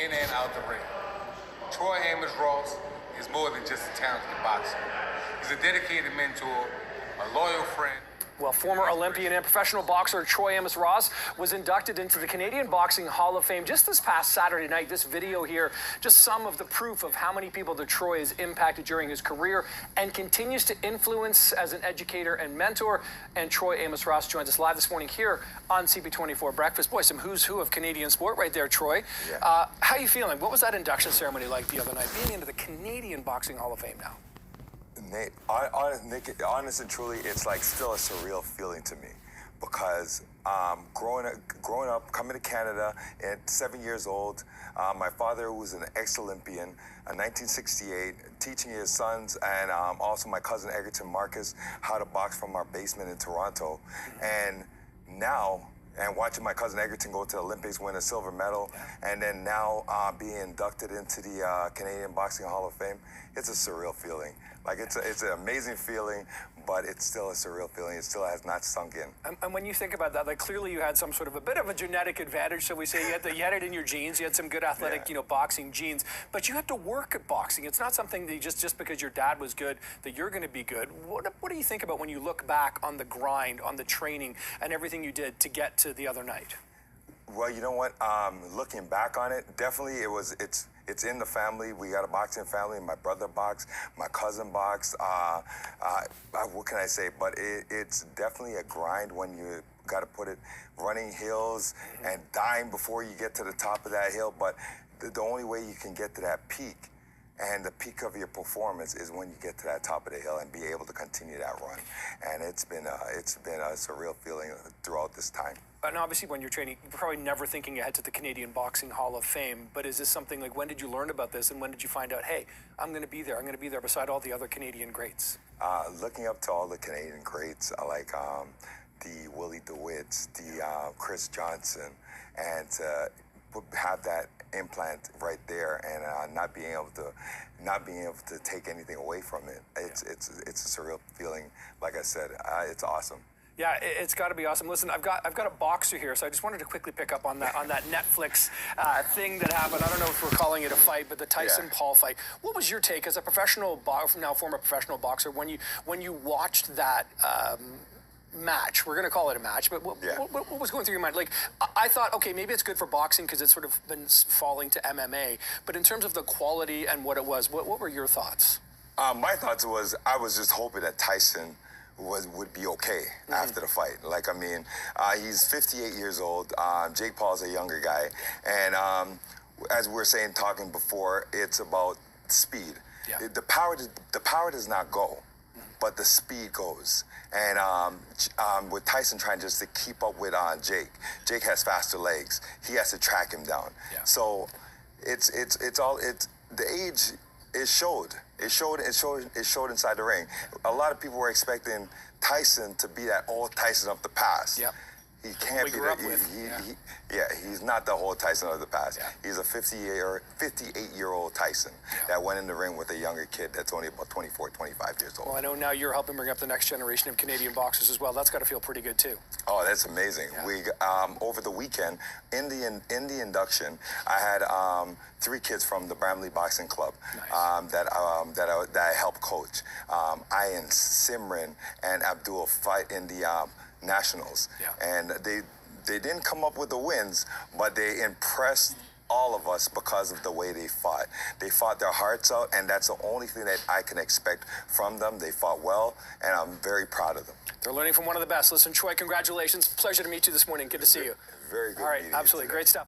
in and out the ring. Troy Amos Ross is more than just a talented boxer. He's a dedicated mentor, a loyal friend. Well, former Olympian and professional boxer Troy Amos Ross was inducted into the Canadian Boxing Hall of Fame just this past Saturday night. This video here, just some of the proof of how many people that Troy has impacted during his career and continues to influence as an educator and mentor. And Troy Amos Ross joins us live this morning here on CP24 Breakfast. Boy, some who's who of Canadian sport right there, Troy. Yeah. How are you feeling? What was that induction ceremony like the other night, being into the Canadian Boxing Hall of Fame now? Nate, honest and truly, it's like still a surreal feeling to me because growing up, coming to Canada at 7 years old, my father was an ex-Olympian, 1968, teaching his sons and also my cousin Egerton Marcus how to box from our basement in Toronto. And now, and watching my cousin Egerton go to the Olympics, win a silver medal, and then now being inducted into the Canadian Boxing Hall of Fame, it's a surreal feeling. Like, it's an amazing feeling, but it's still a surreal feeling. It still has not sunk in. And when you think about that, like, clearly you had some sort of a bit of a genetic advantage, so we say. You had it in your genes. You had some good athletic, boxing genes, but you had to work at boxing. It's not something that you just because your dad was good that you're going to be good. What do you think about when you look back on the grind, on the training, and everything you did to get to the other night? Well, you know what? Looking back on it, definitely it's in the family. We got a boxing family. My brother boxed, my cousin boxed. What can I say? But it's definitely a grind when you got to put it, running hills and dying before you get to the top of that hill. But the only way you can get to that peak and the peak of your performance is when you get to that top of the hill and be able to continue that run. And it's been a surreal feeling throughout this time. And obviously, when you're training, you're probably never thinking ahead to the Canadian Boxing Hall of Fame. But is this something like, when did you learn about this, and when did you find out, hey, I'm going to be there. I'm going to be there beside all the other Canadian greats? Looking up to all the Canadian greats, like the Willie DeWitts, the Chris Johnson, and have that implant right there, and not being able to take anything away from it. It's a surreal feeling. Like I said, it's awesome. Yeah, it's got to be awesome. Listen, I've got a boxer here, so I just wanted to quickly pick up on that Netflix thing that happened. I don't know if we're calling it a fight, but the Tyson-Paul fight. What was your take as a professional now former professional boxer when you watched that match? We're going to call it a match, but what was going through your mind? Like, I thought, okay, maybe it's good for boxing because it's sort of been falling to MMA, but in terms of the quality and what it was, what were your thoughts? My thoughts was, I was just hoping that Tyson would be okay after the fight. Like, I mean, he's 58 years old. Jake Paul's a younger guy, and as we were saying, talking before, it's about speed. Yeah. The power does not go, but the speed goes. And with Tyson trying just to keep up with Jake has faster legs. He has to track him down. Yeah. So the age. It showed inside the ring. A lot of people were expecting Tyson to be that old Tyson of the past. Yep. He can't be that. He's not the whole Tyson of the past. Yeah. He's a 58-year-old Tyson that went in the ring with a younger kid that's only about 24, 25 years old. Well, I know now you're helping bring up the next generation of Canadian boxers as well. That's got to feel pretty good too. Oh, that's amazing. Yeah. We over the weekend in the induction, I had 3 kids from the Bramley Boxing Club. Nice. that I helped coach. Ian, Simran, and Abdul fight in the Nationals. Yeah. And they didn't come up with the wins, but they impressed all of us because of the way they fought. They fought their hearts out, and that's the only thing that I can expect from them. They fought well, and I'm very proud of them. They're learning from one of the best. Listen, Troy, congratulations. Pleasure to meet you this morning. Good to see you. Very good. All right, meeting absolutely. you today. Great stuff.